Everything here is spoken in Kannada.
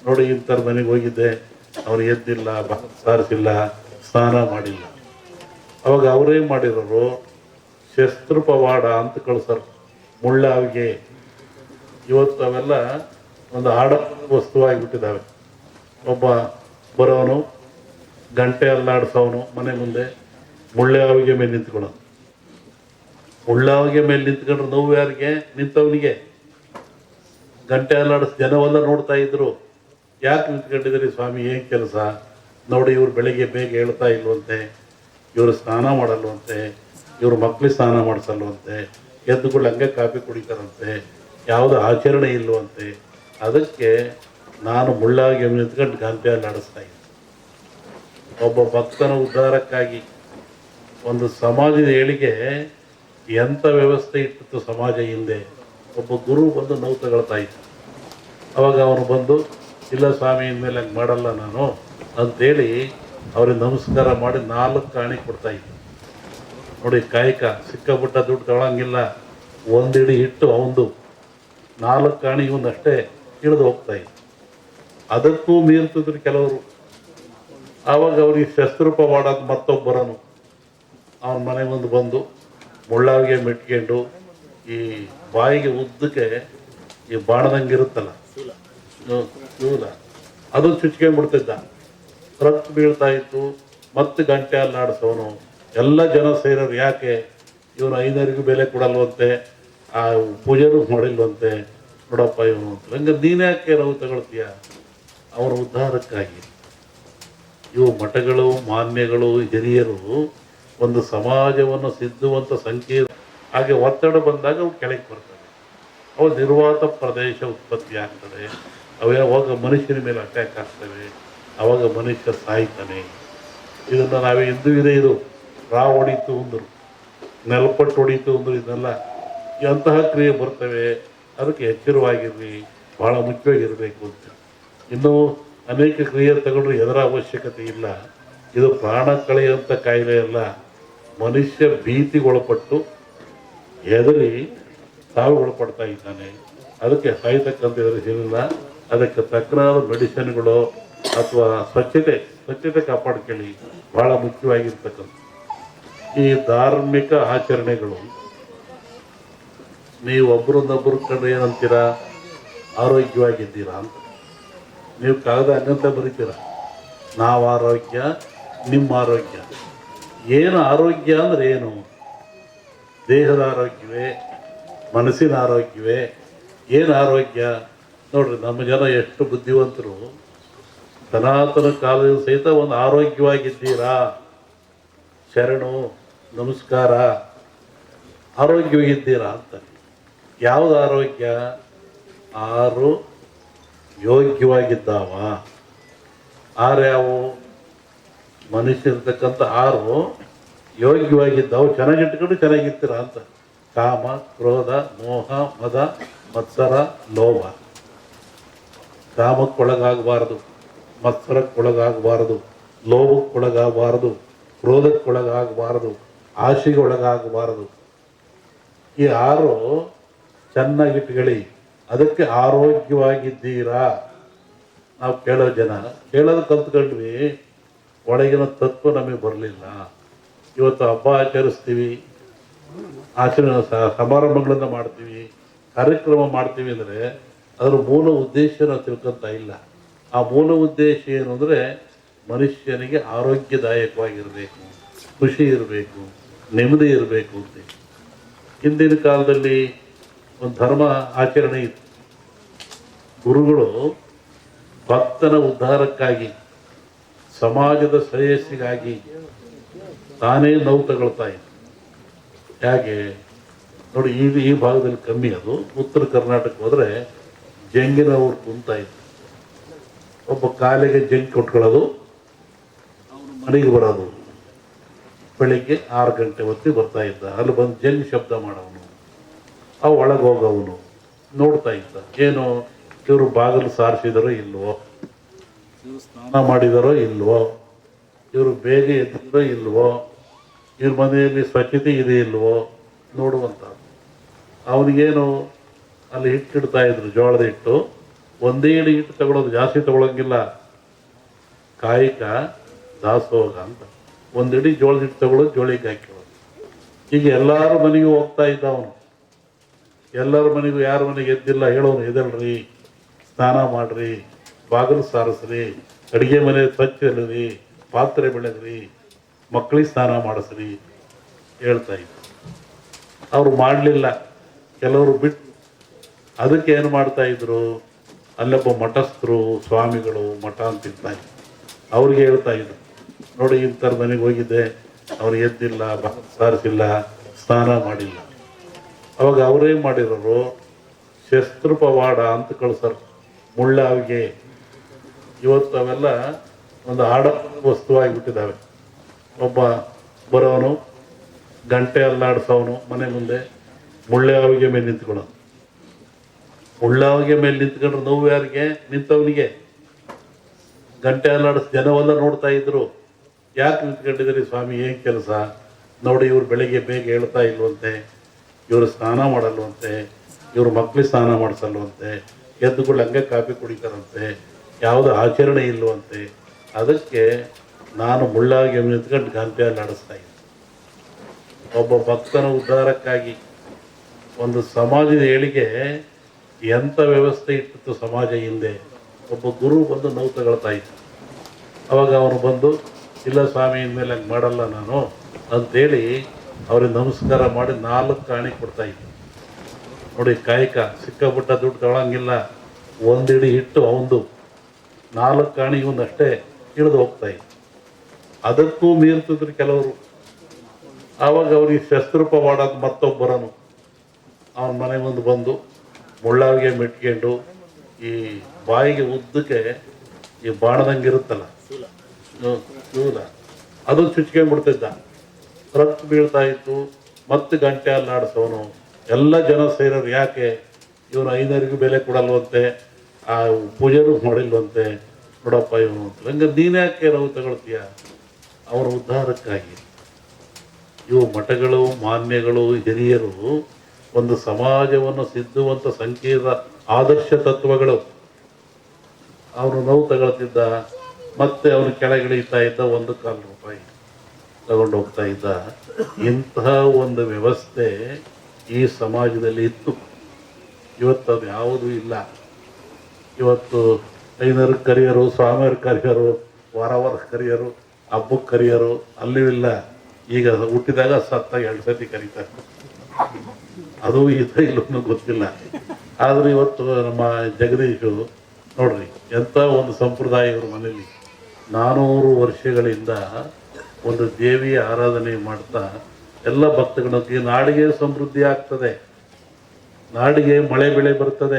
ನೋಡಿ ಇಂಥರ ಮನೆಗೆ ಹೋಗಿದ್ದೆ, ಅವ್ರು ಎದ್ದಿಲ್ಲ, ಸಾರಿಸಿಲ್ಲ, ಸ್ನಾನ ಮಾಡಿಲ್ಲ. ಅವಾಗ ಅವರೇನು ಮಾಡಿರೋರು, ಶಸ್ತ್ರಪವಾಡ ಅಂತ ಕಳ್ಸರು, ಮುಳ್ಳಾವಿಗೆ. ಇವತ್ತು ಅವೆಲ್ಲ ಒಂದು ಆಡಂಬರದ ವಸ್ತುವಾಗಿಬಿಟ್ಟಿದ್ದಾವೆ. ಒಬ್ಬ ಬರೋನು ಗಂಟೆ ಅಲ್ಲಾಡಿಸೋನು ಮನೆ ಮುಂದೆ ಮುಳ್ಳಾವಿಗೆ ಮೇಲೆ ನಿಂತ್ಕೊಳ್ಳೋದು. ಮುಳ್ಳಾವಿಗೆ ಮೇಲೆ ನಿಂತ್ಕೊಂಡ್ರೆ ನೋವು ಯಾರಿಗೆ? ನಿಂತವನಿಗೆ. ಗಂಟೆ ಅಲ್ಲಾಡಿಸ್ ಜನವೆಲ್ಲ ನೋಡ್ತಾ ಇದ್ರು. ಯಾಕೆ ನಿಂತ್ಕೊಂಡಿದ್ದೀರಿ ಸ್ವಾಮಿ, ಏನು ಕೆಲಸ? ನೋಡಿ, ಇವ್ರು ಬೆಳಿಗ್ಗೆ ಬೇಗ ಹೇಳ್ತಾ ಇಲ್ವಂತೆ, ಇವರು ಸ್ನಾನ ಮಾಡಲ್ವಂತೆ, ಇವ್ರ ಮಕ್ಳಿಗೆ ಸ್ನಾನ ಮಾಡಿಸಲ್ವಂತೆ, ಎದ್ದುಗಳು ಹಂಗೆ ಕಾಫಿ ಕುಡಿತಾರಂತೆ, ಯಾವುದೋ ಆಚರಣೆ ಇಲ್ವಂತೆ. ಅದಕ್ಕೆ ನಾನು ಮುಳ್ಳಾಗಿ ನಿಂತ್ಕೊಂಡು ಗಂಟೆ ಅಲ್ಲಾಡಿಸ್ತಾ ಇದ್ದೆ. ಒಬ್ಬ ಭಕ್ತನ ಉದ್ಧಾರಕ್ಕಾಗಿ ಒಂದು ಸಮಾಜದ ಏಳಿಗೆ ಎಂಥ ವ್ಯವಸ್ಥೆ ಇಟ್ಟಿತ್ತು ಸಮಾಜ ಹಿಂದೆ. ಒಬ್ಬ ಗುರು ಬಂದು ನೋವು ತಗೊಳ್ತಾ ಇದ್ದ. ಅವಾಗ ಅವನು ಬಂದು, ಇಲ್ಲ ಸ್ವಾಮಿ, ಇನ್ಮೇಲೆ ಹಂಗೆ ಮಾಡಲ್ಲ ನಾನು ಅಂಥೇಳಿ ಅವ್ರಿಗೆ ನಮಸ್ಕಾರ ಮಾಡಿ 4 ಕಾಣಿ ಕೊಡ್ತಾ ಇದ್ದ. ನೋಡಿ, ಕಾಯಕ ಸಿಕ್ಕಾಪುಟ್ಟ ದುಡ್ಡು ತಗೊಳಂಗಿಲ್ಲ. ಒಂದಿಡಿ ಹಿಟ್ಟು ಅವಂದು, 4 ಕಾಣಿ ಇವನ್ನಷ್ಟೇ ಇಳಿದು ಹೋಗ್ತಾ ಇದ್ದ. ಅದಕ್ಕೂ ಮೀರ್ತಿದ್ರು ಕೆಲವರು. ಆವಾಗ ಅವ್ರಿಗೆ ಶಸ್ತ್ರಪವಾಡ ಮತ್ತೊಬ್ಬರನು ಅವನ ಮನೆ ಮುಂದೆ ಬಂದು ಮುಳ್ಳಾವಿಗೆ ಮೆಟ್ಕೊಂಡು ಈ ಬಾಯಿಗೆ ಉದ್ದಕ್ಕೆ ಈ ಬಾಣದಂಗೆ ಇರುತ್ತಲ್ಲ ಶೂಲ, ಅದು ಚುಚ್ಕೊಂಡ್ಬಿಡ್ತಿದ್ದ. ರಕ್ತ ಬೀಳ್ತಾ ಇತ್ತು. ಮತ್ತೆ ಗಂಟೆ ಅಲ್ಲಾಡಿಸೋನು. ಎಲ್ಲ ಜನ ಸೇರೋರು, ಯಾಕೆ ಇವನು 5ನರಿಗೂ ಬೆಲೆ ಕೊಡಲ್ವಂತೆ, ಆ ಪೂಜೆನೂ ಮಾಡಿಲ್ವಂತೆ, ನೋಡಪ್ಪ ಇವನು ಅಂತ. ಹಂಗೆ ನೀನು ಯಾಕೆ ನೋವು ತಗೊಳ್ತೀಯ? ಅವರ ಉದ್ಧಾರಕ್ಕಾಗಿ. ಇವು ಮಠಗಳು, ಮಾನ್ಯಗಳು, ಹಿರಿಯರು ಒಂದು ಸಮಾಜವನ್ನು ಸಿದ್ಧುವಂಥ ಸಂಕೇತ. ಹಾಗೆ ಒತ್ತಡ ಬಂದಾಗ ಅವು ಕೆಳಗೆ ಬರ್ತವೆ. ಅವು ನಿರ್ವಾತ ಪ್ರದೇಶ ಉತ್ಪತ್ತಿ ಆಗ್ತದೆ. ಅವೇ ಅವಾಗ ಮನುಷ್ಯನ ಮೇಲೆ ಅಟ್ಯಾಕ್ ಆಗ್ತವೆ. ಅವಾಗ ಮನುಷ್ಯ ಸಾಯ್ತಾನೆ. ಇದನ್ನು ನಾವೇ ಹಿಂದೂ ಇದೆ. ಇದು ರಾವ್ ಹೊಡೀತು ಅಂದರು, ನೆಲಪಟ್ಟು ಹೊಡೀತು ಅಂದರು. ಇದನ್ನೆಲ್ಲ ಅಂತಹ ಕ್ರಿಯೆ ಬರ್ತವೆ. ಅದಕ್ಕೆ ಎಚ್ಚರವಾಗಿರಲಿ, ಭಾಳ ಮುಖ್ಯವಾಗಿರಬೇಕು ಅಂತ. ಇನ್ನೂ ಅನೇಕ ಕ್ರಿಯೆ ತಗೊಂಡ್ರೆ ಎದರ ಅವಶ್ಯಕತೆ ಇಲ್ಲ. ಇದು ಪ್ರಾಣ ಕಳೆಯುವಂಥ ಕಾಯಿಲೆ ಅಲ್ಲ. ಮನುಷ್ಯ ಭೀತಿಗೊಳಪಟ್ಟು ಹೆದರಿ ಸಾವಿಗೊಳಪಡ್ತಾ ಇದ್ದಾನೆ. ಅದಕ್ಕೆ ಸಾಯ್ತಕ್ಕಂಥ ಎದುರಿಸಿಲ್ಲ. ಅದಕ್ಕೆ ತಕ್ಕನಾದ ಮೆಡಿಸಿನ್ಗಳು ಅಥವಾ ಸ್ವಚ್ಛತೆ ಕಾಪಾಡ್ಕೊಳ್ಳಿ, ಭಾಳ ಮುಖ್ಯವಾಗಿರ್ತಕ್ಕಂಥ. ಈ ಧಾರ್ಮಿಕ ಆಚರಣೆಗಳು ನೀವು ಒಬ್ಬರನ್ನೊಬ್ಬರು ಕಂಡ್ರೆ ಏನಂತೀರಾ? ಆರೋಗ್ಯವಾಗಿದ್ದೀರಾ ಅಂತ. ನೀವು ಕಾಗದ ಹಂಗಂತ ಬರೀತೀರ, ನಾವು ಆರೋಗ್ಯ, ನಿಮ್ಮ ಆರೋಗ್ಯ. ಏನು ಆರೋಗ್ಯ ಅಂದರೆ ಏನು? ದೇಹದ ಆರೋಗ್ಯವೇ, ಮನಸ್ಸಿನ ಆರೋಗ್ಯವೇ? ಏನು ಆರೋಗ್ಯ? ನೋಡ್ರಿ, ನಮ್ಮ ಜನ ಎಷ್ಟು ಬುದ್ಧಿವಂತರು. ಸನಾತನ ಕಾಲದಿಂದ ಸಹಿತ ಒಂದು ಆರೋಗ್ಯವಾಗಿದ್ದೀರಾ, ಶರಣು, ನಮಸ್ಕಾರ, ಆರೋಗ್ಯವಾಗಿದ್ದೀರಾ ಅಂತ. ಯಾವುದು ಆರೋಗ್ಯ? 6 ಯೋಗ್ಯವಾಗಿದ್ದಾವ. 6 ಯಾವುವು? ಮನುಷ್ಯರ್ತಕ್ಕಂಥ 6 ಯೋಗ್ಯವಾಗಿದ್ದಾವೆ. ಚೆನ್ನಾಗಿಟ್ಕೊಂಡು ಚೆನ್ನಾಗಿರ್ತೀರ ಅಂತ. ಕಾಮ, ಕ್ರೋಧ, ಮೋಹ, ಮದ, ಮತ್ಸರ, ಲೋಭ. ಕಾಮಕ್ಕೊಳಗಾಗಬಾರದು, ಮತ್ಸರಕ್ಕೊಳಗಾಗಬಾರದು, ಲೋಭಕ್ಕೊಳಗಾಗಬಾರದು, ಕ್ರೋಧಕ್ಕೊಳಗಾಗಬಾರದು, ಆಶೆಗೆ ಒಳಗಾಗಬಾರದು. ಈ 6 ಚೆನ್ನಾಗಿಟ್ಕೊಳ್ಳಿ. ಅದಕ್ಕೆ ಆರೋಗ್ಯವಾಗಿದ್ದೀರಾ. ನಾವು ಕೇಳೋದು ಕಲ್ತ್ಕೊಂಡ್ವಿ, ಒಳಗಿನ ತತ್ವ ನಮಗೆ ಬರಲಿಲ್ಲ. ಇವತ್ತು ಹಬ್ಬ ಆಚರಿಸ್ತೀವಿ, ಸಮಾರಂಭಗಳನ್ನು ಮಾಡ್ತೀವಿ, ಕಾರ್ಯಕ್ರಮ ಮಾಡ್ತೀವಿ ಅಂದರೆ ಅದರ ಮೂಲ ಉದ್ದೇಶ ನಾವು ತಿಳ್ಕೊತಾ ಇಲ್ಲ. ಆ ಮೂಲ ಉದ್ದೇಶ ಏನು ಅಂದರೆ ಮನುಷ್ಯನಿಗೆ ಆರೋಗ್ಯದಾಯಕವಾಗಿರಬೇಕು, ಖುಷಿ ಇರಬೇಕು, ನೆಮ್ಮದಿ ಇರಬೇಕು ಅಂತ. ಹಿಂದಿನ ಕಾಲದಲ್ಲಿ ಒಂದು ಧರ್ಮ ಆಚರಣೆ ಇತ್ತು. ಗುರುಗಳು ಭಕ್ತನ ಉದ್ಧಾರಕ್ಕಾಗಿ, ಸಮಾಜದ ಶ್ರೇಯಸ್ಸಿಗಾಗಿ ತಾನೇ ನೋವು ತಗೊಳ್ತಾ ಇತ್ತು. ಹೇಗೆ ನೋಡಿ, ಈ ಭಾಗದಲ್ಲಿ ಕಮ್ಮಿ. ಅದು ಉತ್ತರ ಕರ್ನಾಟಕ ಹೋದರೆ ಜಂಗಿನವ್ರು ಕುಂತ ಇತ್ತು. ಒಬ್ಬ ಕಾಲಿಗೆ ಜಂಗಿ ಕೊಟ್ಕೊಳ್ಳೋದು, ಅವನು ಮನೆಗೆ ಬರೋದು. ಬೆಳಿಗ್ಗೆ 6 ಗಂಟೆ ಹೊತ್ತಿಗೆ ಬರ್ತಾ ಇದ್ದ. ಅಲ್ಲಿ ಬಂದು ಜಂಗ್ ಶಬ್ದ ಮಾಡೋನು, ಅವು ಒಳಗೆ ಹೋಗೋವನು ನೋಡ್ತಾ ಇದ್ದ. ಏನು ಇವರು ಬಾಗಿಲು ಸಾರಿಸಿದಾರೋ ಇಲ್ವೋ, ಇವರು ಸ್ನಾನ ಮಾಡಿದಾರೋ ಇಲ್ವೋ, ಇವರು ಬೇಗ ಎದ್ದಿರೋ ಇಲ್ವೋ, ಇವ್ರ ಮನೆಯಲ್ಲಿ ಸ್ವಚ್ಛತೆ ಇದೆ ಇಲ್ವೋ ನೋಡುವಂಥ. ಅವನಿಗೇನು ಅಲ್ಲಿ ಹಿಟ್ಟಿಡ್ತಾ ಇದ್ರು, ಜೋಳದ ಹಿಟ್ಟು. ಒಂದೇ ಇಡಿ ಹಿಟ್ಟು ತಗೊಳ್ಳೋದು, ಜಾಸ್ತಿ ತಗೊಳಂಗಿಲ್ಲ. ಕಾಯಕ ದಾಸೋಹ ಅಂತ. ಒಂದಿಡಿ ಜೋಳದ ಹಿಟ್ಟು ತಗೊಳ್ಳೋದು, ಜೋಳಿಗೆ ಹಾಕಿರೋದು. ಈಗ ಎಲ್ಲಾರ ಮನೆಗೂ ಹೋಗ್ತಾ ಇದ್ದ ಅವನು. ಎಲ್ಲರ ಮನೆಗೂ, ಯಾರ ಮನೆಗೆ ಎದ್ದಿಲ್ಲ ಹೇಳೋನು, ಎದಲ್ರಿ, ಸ್ನಾನ ಮಾಡ್ರಿ, ಬಾಗಿಲು ಸಾರಿಸ್ರಿ, ಅಡುಗೆ ಮನೆ ಸ್ವಚ್ಛ ಇಲ್ಲರಿ, ಪಾತ್ರೆ ಬೆಳೆದ್ರಿ, ಮಕ್ಕಳಿಗೆ ಸ್ನಾನ ಮಾಡಿಸ್ರಿ ಹೇಳ್ತಾ ಇದ್ರು. ಅವರು ಮಾಡಲಿಲ್ಲ, ಕೆಲವರು ಬಿಟ್ಟು. ಅದಕ್ಕೆ ಏನು ಮಾಡ್ತಾ ಇದ್ರು, ಅಲ್ಲೊಬ್ಬ ಮಠಸ್ಥರು, ಸ್ವಾಮಿಗಳು, ಮಠ ಅಂತಿರ್ತಾ ಇದ್ರು. ಅವ್ರಿಗೆ ಹೇಳ್ತಾ ಇದ್ರು, ನೋಡಿ ಇಂಥರ ಮನೆಗೆ ಹೋಗಿದ್ದೆ, ಅವ್ರು ಎದ್ದಿಲ್ಲ, ಸಾರಿಸಿಲ್ಲ, ಸ್ನಾನ ಮಾಡಿಲ್ಲ. ಅವಾಗ ಅವರೇ ಮಾಡಿರೋರು ಶಸ್ತ್ರ ಪವಾಡ ಅಂತ ಕಳ್ಸರು, ಮುಳ್ಳಾವಿಗೆ. ಇವತ್ತು ಅವೆಲ್ಲ ಒಂದು ಆಡ ವಸ್ತುವಾಗಿಬಿಟ್ಟಿದ್ದಾವೆ. ಒಬ್ಬ ಬರೋನು ಗಂಟೆ ಅಲ್ಲಾಡಿಸೋನು ಮನೆ ಮುಂದೆ, ಮುಳ್ಳಾವಿಗೆ ಮೇಲೆ ನಿಂತ್ಕೊಳ್ಳೋನು. ಮುಳ್ಳಾವಿಗೆ ಮೇಲೆ ನಿಂತ್ಕೊಂಡ್ರೆ ನೋವು ಯಾರಿಗೆ? ನಿಂತವನಿಗೆ. ಗಂಟೆ ಅಲ್ಲಾಡಿಸ್ ಜನವೆಲ್ಲ ನೋಡ್ತಾ ಇದ್ರು. ಯಾಕೆ ನಿಂತ್ಕೊಂಡಿದ್ದೀರಿ ಸ್ವಾಮಿ, ಏನು ಕೆಲಸ? ನೋಡಿ, ಇವ್ರು ಬೆಳಿಗ್ಗೆ ಬೇಗ ಹೇಳ್ತಾ ಇಲ್ವಂತೆ, ಇವರು ಸ್ನಾನ ಮಾಡಲ್ವಂತೆ, ಇವ್ರ ಮಕ್ಳಿಗೆ ಸ್ನಾನ ಮಾಡಿಸಲ್ವಂತೆ, ಎದ್ದುಗಳು ಹಂಗೆ ಕಾಫಿ ಕುಡಿತಾರಂತೆ, ಯಾವುದೋ ಆಚರಣೆ ಇಲ್ವಂತೆ. ಅದಕ್ಕೆ ನಾನು ಮುಳ್ಳಾಗಿ ನಿಂತ್ಕೊಂಡು ಗಂಟೆಯಲ್ಲಿ ಆಡಿಸ್ತಾ ಇದ್ದೆ. ಒಬ್ಬ ಭಕ್ತನ ಉದ್ಧಾರಕ್ಕಾಗಿ ಒಂದು ಸಮಾಜದ ಏಳಿಗೆ ಎಂಥ ವ್ಯವಸ್ಥೆ ಇಟ್ಟಿತ್ತು ಸಮಾಜ ಹಿಂದೆ. ಒಬ್ಬ ಗುರು ಬಂದು ನೋವು ತಗೊಳ್ತಾ ಇದ್ದ. ಅವಾಗ ಅವನು ಬಂದು, ಇಲ್ಲ ಸ್ವಾಮಿ, ಇನ್ಮೇಲೆ ಹಂಗೆ ಮಾಡಲ್ಲ ನಾನು ಅಂತೇಳಿ ಅವ್ರಿಗೆ ನಮಸ್ಕಾರ ಮಾಡಿ 4 ಕಾಣಿ ಕೊಡ್ತಾ ಇದ್ದ. ನೋಡಿ, ಕಾಯಕ ಸಿಕ್ಕಾಪಟ್ಟ ದುಡ್ಡು ತಗೊಳಂಗಿಲ್ಲ. ಒಂದಿಡಿ ಹಿಟ್ಟು ಅವಂದು, 4 ಕಾಣಿ ಇವನಷ್ಟೇ ಇಳಿದು ಹೋಗ್ತಾ ಇದ್ದ. ಅದಕ್ಕೂ ಮೀರ್ತಿದ್ರು ಕೆಲವರು. ಆವಾಗ ಅವ್ರಿಗೆ ಶಸ್ತ್ರೂಪ ಮಾಡೋದು ಮತ್ತೊಬ್ಬರನು ಅವನ ಮನೆ ಮುಂದೆ ಬಂದು ಮುಳ್ಳಾವಿಗೆ ಮೆಟ್ಕೊಂಡು ಈ ಬಾಯಿಗೆ ಉದ್ದಕ್ಕೆ ಈ ಬಾಣದಂಗೆ ಇರುತ್ತಲ್ಲ ಶೂಲ, ಅದು ಚುಚ್ಕೊಂಡ್ಬಿಡ್ತಿದ್ದ. ರಕ್ತ ಬೀಳ್ತಾ ಇತ್ತು. ಮತ್ತೆ ಗಂಟೆ ಅಲ್ಲಾಡಿಸೋನು. ಎಲ್ಲ ಜನ ಸೇರೋರು, ಯಾಕೆ ಇವನು 5ನರಿಗೂ ಬೆಲೆ ಕೊಡಲ್ವಂತೆ, ಆ ಪೂಜೆನೂ ಮಾಡಿಲ್ವಂತೆ, ನೋಡಪ್ಪ ಇವನು ಅಂತ. ಹಂಗೆ ನೀನು ಯಾಕೆ ನೋವು ತಗೊಳ್ತೀಯ? ಅವರ ಉದ್ಧಾರಕ್ಕಾಗಿ. ಇವು ಮಠಗಳು, ಮಾನ್ಯಗಳು, ಹಿರಿಯರು ಒಂದು ಸಮಾಜವನ್ನು ಸಿದ್ಧುವಂಥ ಸಂಕೀರ್ಣ ಆದರ್ಶ ತತ್ವಗಳು. ಅವನು ನೋವು ತಗೊಳ್ತಿದ್ದ, ಮತ್ತೆ ಅವನು ಕೆಳಗಿಳಿತಾ ಇದ್ದ, 1 ರೂಪಾಯಿ ತಗೊಂಡು ಹೋಗ್ತಾ ಇದ್ದ. ಇಂತಹ ಒಂದು ವ್ಯವಸ್ಥೆ ಈ ಸಮಾಜದಲ್ಲಿ ಇತ್ತು. ಇವತ್ತು ಅದು ಯಾವುದೂ ಇಲ್ಲ. ಇವತ್ತು 5ನರಿಗೆ ಕರಿಯರು, ಸ್ವಾಮಿಯವ್ರಿಗೆ ಕರಿಯರು, ವಾರ ಕರಿಯರು, ಹಬ್ಬಕ್ಕೆ ಕರಿಯರು, ಅಲ್ಲೂ ಇಲ್ಲ. ಈಗ ಹುಟ್ಟಿದಾಗ ಸತ್ತಾಗ 2 ಸತಿ ಕರೀತಾರೆ. ಅದು ಇದೆ ಇಲ್ಲೂ ಗೊತ್ತಿಲ್ಲ. ಆದರೂ ಇವತ್ತು ನಮ್ಮ ಜಗದೀಶು ನೋಡ್ರಿ, ಎಂಥ ಒಂದು ಸಂಪ್ರದಾಯ ಇವ್ರ ಮನೇಲಿ 400 ವರ್ಷಗಳಿಂದ ಒಂದು ದೇವಿಯ ಆರಾಧನೆ ಮಾಡ್ತಾ ಎಲ್ಲ ಭಕ್ತಗಳಿಗೆ ನಾಡಿಗೆ ಸಮೃದ್ಧಿ ಆಗ್ತದೆ, ನಾಡಿಗೆ ಮಳೆ ಬೆಳೆ ಬರ್ತದೆ.